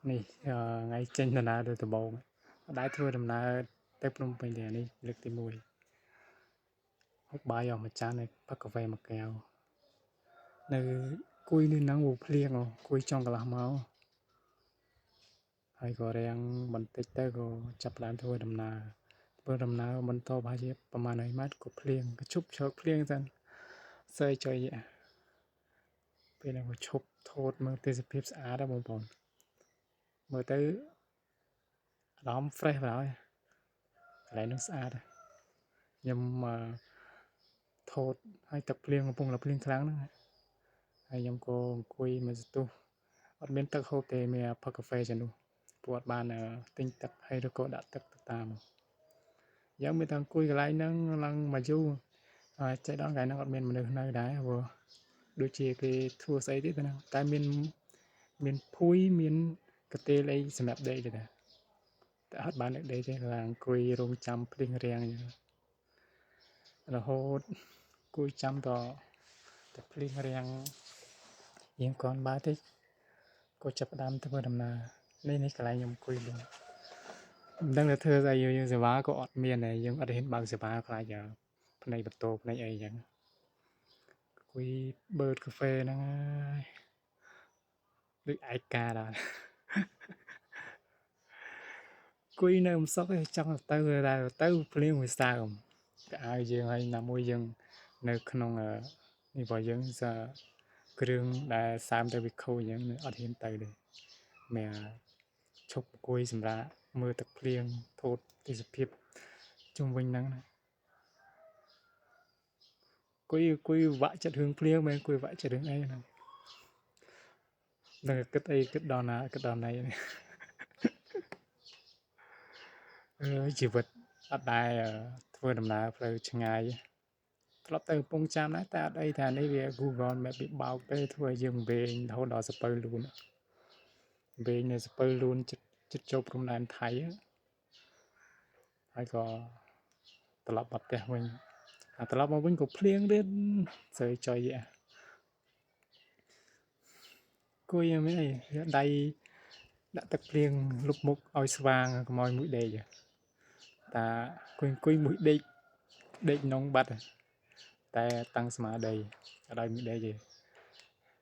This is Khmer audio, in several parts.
នេះថ្ងៃចេញដំណើរទៅដំបងដែរធ្វើដំណើរទៅភ្នំពេញនេះលើកទី1ហូបបាយអស់មួយចានហើយផឹកកាហ្វេមួយកែវនៅគួយនៅហ្នឹងភ្លៀងគួយចង់កន្លះម៉ោងហើយក៏រាំងបន្តិចទៅក៏ចាប់ផ្ដើមធ្វើដំណើរបន្តប្រហែលជាប្រហែល100ម៉ែត្រក៏ភ្លៀងក៏ឈប់ជ្រកភ្លៀងសិនសើចុយពេលហ្នឹងក៏ឈប់ថតមើលទេសភាពស្អាតបងប្អូនមើលទៅអារម្មណ៍ fresh បណ្ដោយកន្លែងនោះស្អាតខ្ញុំថតឲ្យទឹកភ្លៀងកំពុងតែភ្លៀងខ្លាំងហ្នឹងហើយខ្ញុំក៏អង្គុយមើលសន្ទុះអត់មានទឹកហូបទេមានផឹកកាហ្វេចឹងនោះព្រោះអត់បានទិញទឹកហើយឬក៏ដាក់ទឹកទៅតាមយើងមានតែអង្គុយកន្លែងហ្នឹងឡើងមកយូរហើយចេះដល់កន្លែងហ្នឹងអត់មានមនុស្សនៅដែរព្រោះដូចជាគេធ្វើស្អីទេទៅហ្នឹងតែមានភួយមានកន្ទេលអីសម្រាប់ដេកទេតែអត់បានដេកទេឡើងអង្គុយរងចាំភ្លៀងរាំងអញ្ចឹងរហូតអង្គុយចាំតភ្លៀងរាំងយើងគ្រាន់បើតិចក៏ចាប់ផ្ដើមធ្វើដំណើរនេះកន្លែងខ្ញុំអង្គុយលេងមិនដឹងថាធ្វើស្អីយើងសេវាក៏អត់មានដែរយើងអត់ហ៊ានបើកសេវាខ្លាចផ្នែកបន្ទោផ្នែកអីអញ្ចឹងអង្គុយបឺតកាហ្វេហ្នឹងហើយដូចឯកាដែរអង្គុយនៅមិនសុខទេចង់ទៅភ្លៀងមួយសើមក៏ឲ្យយើងហើយណាមួយយើងនៅក្នុងនេះរបស់យើងគ្រឿងដែលសើមទៅវាខូចអញ្ចឹងអត់ហ៊ានទៅទេមានឈប់អង្គុយសម្រាប់មើលទឹកភ្លៀងថតទេសភាពជុំវិញហ្នឹងអង្គុយវាក់ចិត្តរឿងភ្លៀងមិនអង្គុយវាក់ចិត្តរឿងអីហ្នឹងនឹងគិតអីគិតដល់ណាគិតដល់ណីជីវិតអត់ដែរធ្វើដំណើរផ្លូវឆ្ងាយធ្លាប់ទៅកំពង់ចាមដែរតែអត់អីថានេះវា Google Map វាបោកទេធ្វើឲ្យយើងវែងរហូតដល់សពៅលូនវែងនៅសពៅលូនចិត្តចូលព្រំដែនថៃហើយក៏ត្រឡប់មកផ្ទះវិញត្រឡប់មកវិញក៏ភ្លៀងទៀតស្រីចុយគួយមិនអីដៃដាក់ទឹកភ្លៀងលុបមុខឲ្យស្វាងកុំឲ្យមួយដេកតាអង្គុយមួយដេកក្នុងបាត់តែតាំងស្មារតីអត់ឲ្យមួយដេកទេ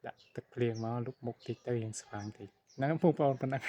ដាក់ទឹកភ្លៀងមកលុបមុខតិចទៅយ៉ាងស្វាងតិចហ្នឹងបងប្អូនប៉ុណ្ណឹង